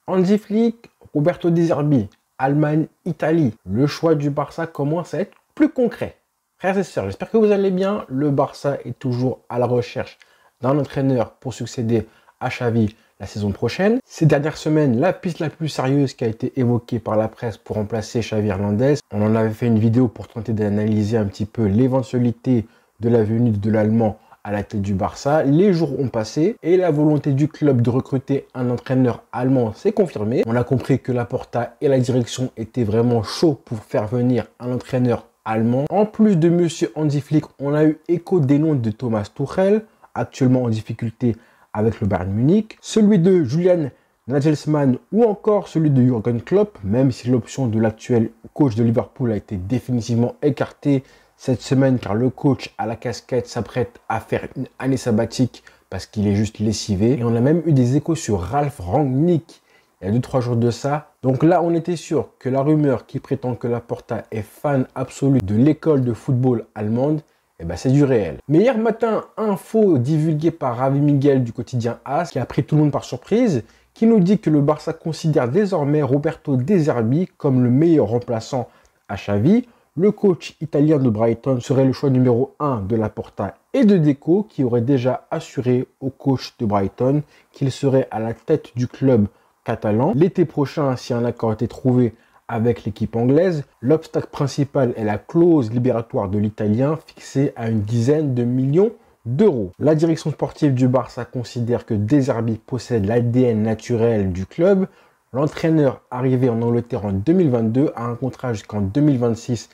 Hansi Flick, Roberto De Zerbi, Allemagne, Italie. Le choix du Barça commence à être plus concret. Frères et sœurs, j'espère que vous allez bien. Le Barça est toujours à la recherche d'un entraîneur pour succéder à Xavi la saison prochaine. Ces dernières semaines, la piste la plus sérieuse qui a été évoquée par la presse pour remplacer Xavi Hernandez. On en avait fait une vidéo pour tenter d'analyser un petit peu l'éventualité de la venue de l'Allemand à la tête du Barça. Les jours ont passé et la volonté du club de recruter un entraîneur allemand s'est confirmée. On a compris que Laporta et la direction étaient vraiment chauds pour faire venir un entraîneur allemand. En plus de monsieur Hansi Flick, on a eu écho des noms de Thomas Tuchel, actuellement en difficulté avec le Bayern Munich, celui de Julian Nagelsmann ou encore celui de Jürgen Klopp, même si l'option de l'actuel coach de Liverpool a été définitivement écartée cette semaine car le coach à la casquette s'apprête à faire une année sabbatique parce qu'il est juste lessivé. Et on a même eu des échos sur Ralf Rangnick il y a 2-3 jours de ça. Donc là, on était sûr que la rumeur qui prétend que Laporta est fan absolu de l'école de football allemande, eh ben c'est du réel. Mais hier matin, info divulguée par Ravi Miguel du quotidien AS, qui a pris tout le monde par surprise, qui nous dit que le Barça considère désormais Roberto De Zerbi comme le meilleur remplaçant à Xavi. Le coach italien de Brighton serait le choix numéro 1 de Laporta et de Deco, qui aurait déjà assuré au coach de Brighton qu'il serait à la tête du club catalan. L'été prochain, si un accord était trouvé avec l'équipe anglaise, l'obstacle principal est la clause libératoire de l'italien fixée à une dizaine de millions d'euros. La direction sportive du Barça considère que De Zerbi possède l'ADN naturel du club. L'entraîneur arrivé en Angleterre en 2022 a un contrat jusqu'en 2026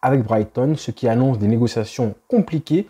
avec Brighton, ce qui annonce des négociations compliquées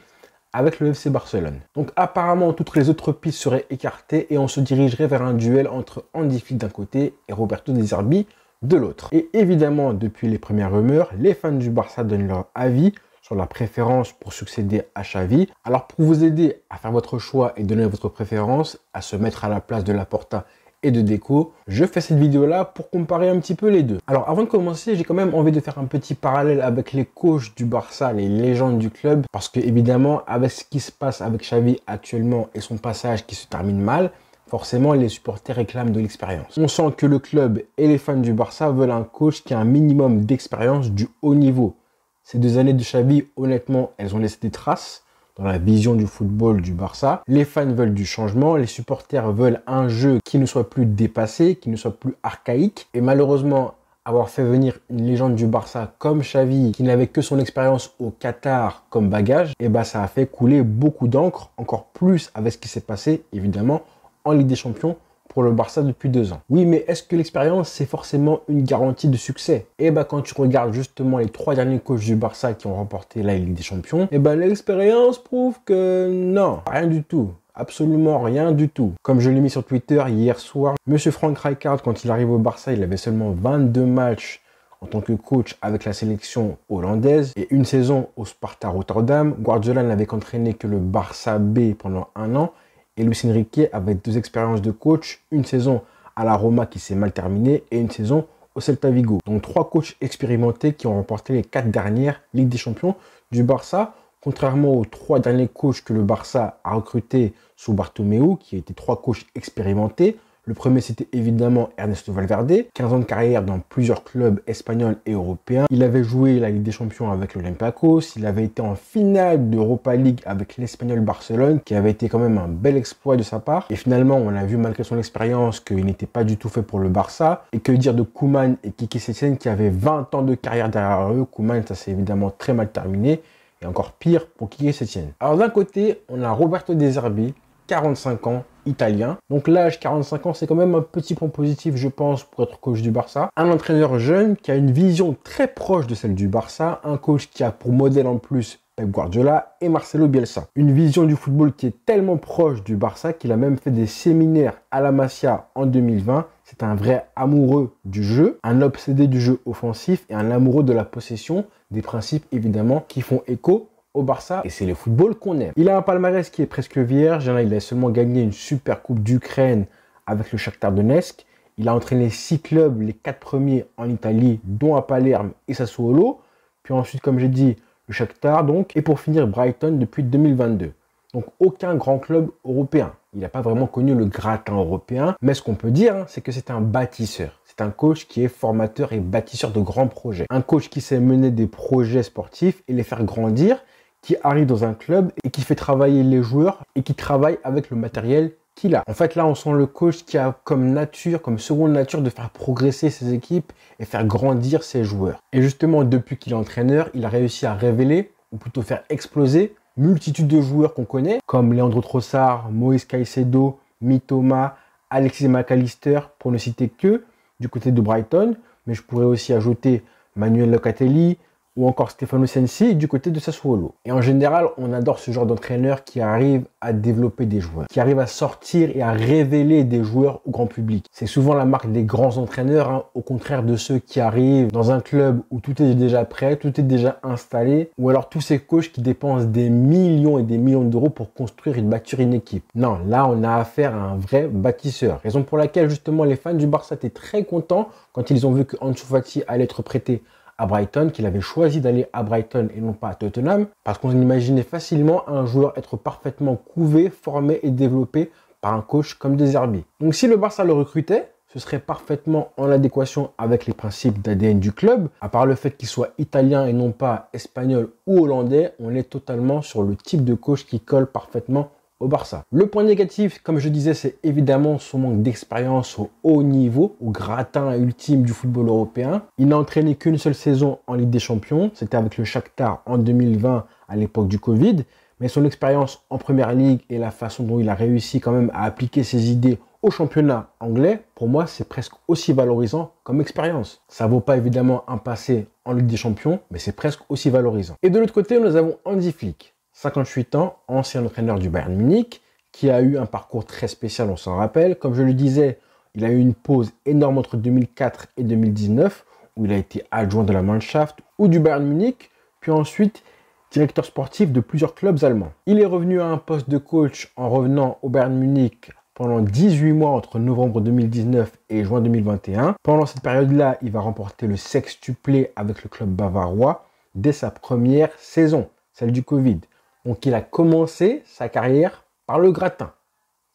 avec le FC Barcelone. Donc apparemment, toutes les autres pistes seraient écartées et on se dirigerait vers un duel entre Hansi Flick d'un côté et Roberto De Zerbi de l'autre. Et évidemment, depuis les premières rumeurs, les fans du Barça donnent leur avis sur la préférence pour succéder à Xavi. Alors pour vous aider à faire votre choix et donner votre préférence, à se mettre à la place de Laporta et de Deco, je fais cette vidéo là pour comparer un petit peu les deux. Alors avant de commencer, j'ai quand même envie de faire un petit parallèle avec les coachs du Barça, les légendes du club, parce que évidemment avec ce qui se passe avec Xavi actuellement et son passage qui se termine mal, forcément les supporters réclament de l'expérience. On sent que le club et les fans du Barça veulent un coach qui a un minimum d'expérience du haut niveau. Ces 2 années de Xavi, honnêtement, elles ont laissé des traces dans la vision du football du Barça. Les fans veulent du changement, les supporters veulent un jeu qui ne soit plus dépassé, qui ne soit plus archaïque. Et malheureusement, avoir fait venir une légende du Barça comme Xavi, qui n'avait que son expérience au Qatar comme bagage, et ben ça a fait couler beaucoup d'encre, encore plus avec ce qui s'est passé, évidemment, en Ligue des Champions pour le Barça depuis 2 ans. Oui, mais est-ce que l'expérience, c'est forcément une garantie de succès? Et bah quand tu regardes justement les 3 derniers coachs du Barça qui ont remporté la Ligue des Champions, et ben l'expérience prouve que non, rien du tout. Absolument rien du tout. Comme je l'ai mis sur Twitter hier soir, monsieur Frank Rijkaard, quand il arrive au Barça, il avait seulement 22 matchs en tant que coach avec la sélection hollandaise et une saison au Sparta Rotterdam. Guardiola n'avait qu'entraîné que le Barça B pendant 1 an. Et Luis Enrique avait 2 expériences de coach, une saison à la Roma qui s'est mal terminée et une saison au Celta Vigo. Donc 3 coachs expérimentés qui ont remporté les 4 dernières Ligues des Champions du Barça, contrairement aux 3 derniers coachs que le Barça a recrutés sous Bartomeu, qui étaient 3 coachs expérimentés. Le premier, c'était évidemment Ernesto Valverde, 15 ans de carrière dans plusieurs clubs espagnols et européens. Il avait joué la Ligue des Champions avec l'Olympiakos, il avait été en finale d'Europa League avec l'Espagnol Barcelone, qui avait été quand même un bel exploit de sa part. Et finalement, on a vu malgré son expérience qu'il n'était pas du tout fait pour le Barça. Et que dire de Koeman et Quique Setién qui avaient 20 ans de carrière derrière eux. Koeman, ça s'est évidemment très mal terminé. Et encore pire pour Quique Setién. Alors d'un côté, on a Roberto De Zerbi, 45 ans, italien. Donc l'âge 45 ans, c'est quand même un petit point positif, je pense, pour être coach du Barça. Un entraîneur jeune qui a une vision très proche de celle du Barça. Un coach qui a pour modèle en plus Pep Guardiola et Marcelo Bielsa. Une vision du football qui est tellement proche du Barça qu'il a même fait des séminaires à la Masia en 2020. C'est un vrai amoureux du jeu, un obsédé du jeu offensif et un amoureux de la possession, des principes évidemment qui font écho au Barça, et c'est le football qu'on aime. Il a un palmarès qui est presque vierge. Il a seulement gagné une super coupe d'Ukraine avec le Shakhtar Donetsk. Il a entraîné 6 clubs, les 4 premiers en Italie, dont à Palerme et Sassuolo. Puis ensuite, comme j'ai dit, le Shakhtar donc. Et pour finir, Brighton depuis 2022. Donc aucun grand club européen. Il n'a pas vraiment connu le gratin européen. Mais ce qu'on peut dire, c'est que c'est un bâtisseur. C'est un coach qui est formateur et bâtisseur de grands projets. Un coach qui sait mener des projets sportifs et les faire grandir, qui arrive dans un club et qui fait travailler les joueurs et qui travaille avec le matériel qu'il a. En fait, là, on sent le coach qui a comme nature, comme seconde nature de faire progresser ses équipes et faire grandir ses joueurs. Et justement, depuis qu'il est entraîneur, il a réussi à révéler, ou plutôt faire exploser, multitude de joueurs qu'on connaît, comme Leandro Trossard, Moïse Caicedo, Mitoma, Alexis McAllister, pour ne citer que, du côté de Brighton. Mais je pourrais aussi ajouter Manuel Locatelli, ou encore Stefano Sensi du côté de Sassuolo. Et en général, on adore ce genre d'entraîneur qui arrive à développer des joueurs, qui arrive à sortir et à révéler des joueurs au grand public. C'est souvent la marque des grands entraîneurs, au contraire de ceux qui arrivent dans un club où tout est déjà prêt, tout est déjà installé, ou alors tous ces coachs qui dépensent des millions et des millions d'euros pour construire et bâtir une équipe. Non, là, on a affaire à un vrai bâtisseur. Raison pour laquelle, justement, les fans du Barça étaient très contents quand ils ont vu que Ansu Fati allait être prêté à Brighton, qu'il avait choisi d'aller à Brighton et non pas à Tottenham, parce qu'on imaginait facilement un joueur être parfaitement couvé, formé et développé par un coach comme De Zerbi. Donc si le Barça le recrutait, ce serait parfaitement en adéquation avec les principes d'ADN du club. À part le fait qu'il soit italien et non pas espagnol ou hollandais, on est totalement sur le type de coach qui colle parfaitement au Barça. Le point négatif, comme je disais, c'est évidemment son manque d'expérience au haut niveau, au gratin ultime du football européen. Il n'a entraîné qu'une seule saison en Ligue des Champions, c'était avec le Shakhtar en 2020 à l'époque du Covid, mais son expérience en Première Ligue et la façon dont il a réussi quand même à appliquer ses idées au championnat anglais, pour moi, c'est presque aussi valorisant comme expérience. Ça vaut pas évidemment un passé en Ligue des Champions, mais c'est presque aussi valorisant. Et de l'autre côté, nous avons Hansi Flick. 58 ans, ancien entraîneur du Bayern Munich, qui a eu un parcours très spécial, on s'en rappelle. Comme je le disais, il a eu une pause énorme entre 2004 et 2019, où il a été adjoint de la Mannschaft ou du Bayern Munich, puis ensuite directeur sportif de plusieurs clubs allemands. Il est revenu à un poste de coach en revenant au Bayern Munich pendant 18 mois entre novembre 2019 et juin 2021. Pendant cette période-là, il va remporter le sextuplé avec le club bavarois dès sa première saison, celle du Covid. Donc, il a commencé sa carrière par le gratin.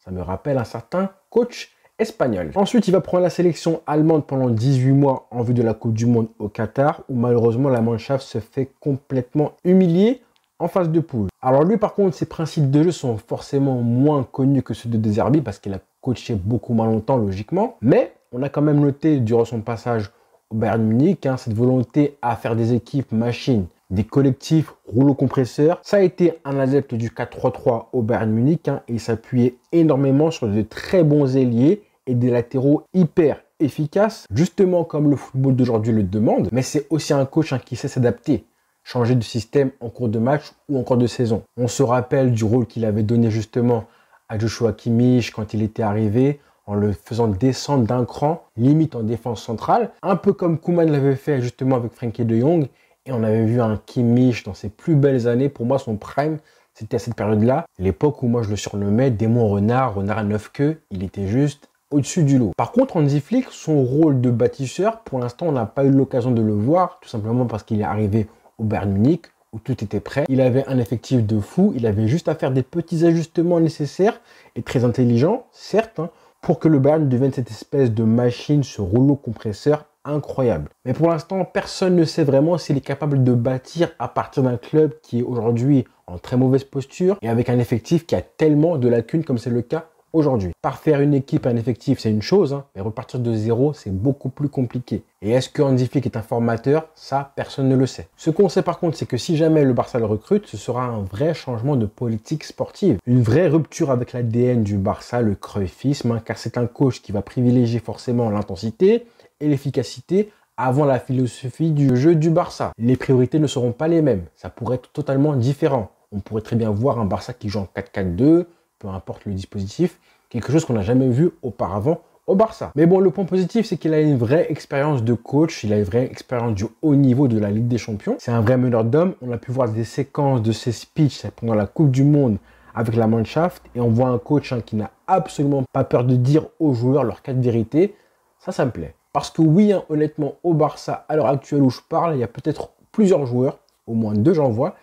Ça me rappelle un certain coach espagnol. Ensuite, il va prendre la sélection allemande pendant 18 mois en vue de la Coupe du Monde au Qatar, où malheureusement la Mannschaft se fait complètement humilier en phase de poule. Alors lui, par contre, ses principes de jeu sont forcément moins connus que ceux de De Zerbi parce qu'il a coaché beaucoup moins longtemps, logiquement. Mais on a quand même noté, durant son passage au Bayern Munich, cette volonté à faire des équipes machines, des collectifs rouleau compresseur. Ça a été un adepte du 4-3-3 au Bayern Munich et il s'appuyait énormément sur de très bons ailiers et des latéraux hyper efficaces, justement comme le football d'aujourd'hui le demande. Mais c'est aussi un coach qui sait s'adapter, changer de système en cours de match ou en cours de saison. On se rappelle du rôle qu'il avait donné justement à Joshua Kimmich quand il était arrivé, en le faisant descendre d'un cran, limite en défense centrale, un peu comme Koeman l'avait fait justement avec Frenkie de Jong. Et on avait vu un Kimmich dans ses plus belles années. Pour moi, son prime, c'était à cette période-là. L'époque où moi, je le surnommais Démon Renard, Renard à 9 queues. Il était juste au-dessus du lot. Par contre, Hansi Flick, son rôle de bâtisseur, pour l'instant, on n'a pas eu l'occasion de le voir, tout simplement parce qu'il est arrivé au Bayern Munich, où tout était prêt. Il avait un effectif de fou. Il avait juste à faire des petits ajustements nécessaires et très intelligents, certes, pour que le Bayern devienne cette espèce de machine, ce rouleau compresseur incroyable. Mais pour l'instant, personne ne sait vraiment s'il est capable de bâtir à partir d'un club qui est aujourd'hui en très mauvaise posture et avec un effectif qui a tellement de lacunes comme c'est le cas aujourd'hui. Parfaire une équipe, un effectif, c'est une chose, mais repartir de zéro, c'est beaucoup plus compliqué. Et est-ce que Hansi Flick est un formateur? Ça, personne ne le sait. Ce qu'on sait par contre, c'est que si jamais le Barça le recrute, ce sera un vrai changement de politique sportive. Une vraie rupture avec l'ADN du Barça, le cruyffisme, car c'est un coach qui va privilégier forcément l'intensité et l'efficacité avant la philosophie du jeu du Barça. Les priorités ne seront pas les mêmes. Ça pourrait être totalement différent. On pourrait très bien voir un Barça qui joue en 4-4-2, peu importe le dispositif, quelque chose qu'on n'a jamais vu auparavant au Barça. Mais bon, le point positif, c'est qu'il a une vraie expérience de coach, il a une vraie expérience du haut niveau de la Ligue des Champions. C'est un vrai meneur d'hommes. On a pu voir des séquences de ses speeches pendant la Coupe du Monde avec la Mannschaft et on voit un coach qui n'a absolument pas peur de dire aux joueurs leurs quatre vérités. Ça me plaît. Parce que oui, honnêtement, au Barça, à l'heure actuelle où je parle, il y a peut-être plusieurs joueurs, au moins deux j'en vois,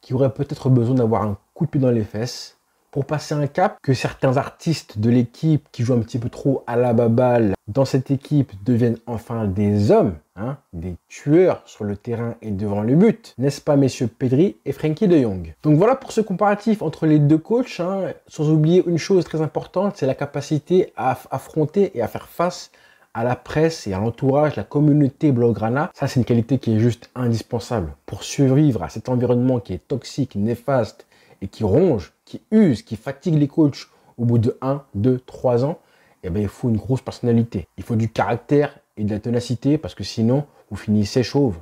qui auraient peut-être besoin d'avoir un coup de pied dans les fesses, pour passer un cap, que certains artistes de l'équipe qui jouent un petit peu trop à la baballe dans cette équipe deviennent enfin des hommes, hein, des tueurs sur le terrain et devant le but. N'est-ce pas, messieurs Pedri et Frenkie de Jong? Donc voilà pour ce comparatif entre les deux coachs, hein, sans oublier une chose très importante, c'est la capacité à affronter et à faire face à la presse et à l'entourage, la communauté Blaugrana. Ça, c'est une qualité qui est juste indispensable pour survivre à cet environnement qui est toxique, néfaste et qui ronge, qui use, qui fatigue les coachs au bout de 1, 2, 3 ans. Eh bien, il faut une grosse personnalité. Il faut du caractère et de la ténacité parce que sinon, vous finissez chauve.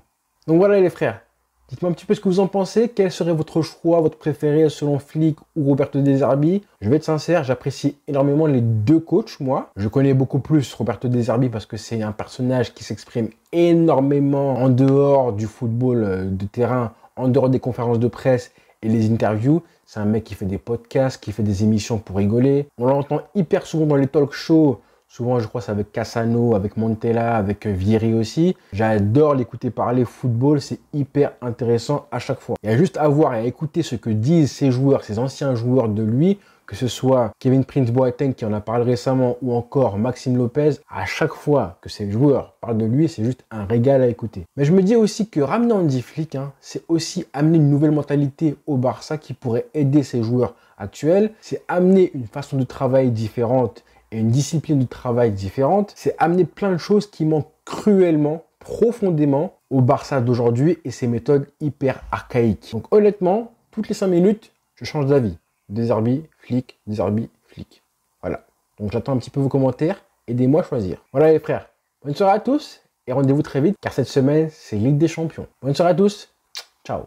Donc voilà les frères. Dites-moi un petit peu ce que vous en pensez. Quel serait votre choix, votre préféré selon Flick ou Roberto De Zerbi? Je vais être sincère, j'apprécie énormément les deux coachs, moi. Je connais beaucoup plus Roberto De Zerbi parce que c'est un personnage qui s'exprime énormément en dehors du football de terrain, en dehors des conférences de presse et les interviews. C'est un mec qui fait des podcasts, qui fait des émissions pour rigoler. On l'entend hyper souvent dans les talk shows. Souvent, je crois, c'est avec Cassano, avec Montella, avec Vieri aussi. J'adore l'écouter parler football, c'est hyper intéressant à chaque fois. Il y a juste à voir et à écouter ce que disent ces joueurs, ces anciens joueurs de lui, que ce soit Kevin Prince Boateng qui en a parlé récemment ou encore Maxime Lopez. À chaque fois que ces joueurs parlent de lui, c'est juste un régal à écouter. Mais je me dis aussi que ramener Hansi Flick, c'est aussi amener une nouvelle mentalité au Barça qui pourrait aider ces joueurs actuels. C'est amener une façon de travail différente et une discipline de travail différente, c'est amener plein de choses qui manquent cruellement, profondément au Barça d'aujourd'hui et ses méthodes hyper archaïques. Donc honnêtement, toutes les 5 minutes, je change d'avis. De Zerbi, Flick, De Zerbi, Flick. Voilà. Donc j'attends un petit peu vos commentaires, aidez-moi à choisir. Voilà les frères, bonne soirée à tous et rendez-vous très vite car cette semaine, c'est Ligue des Champions. Bonne soirée à tous, ciao.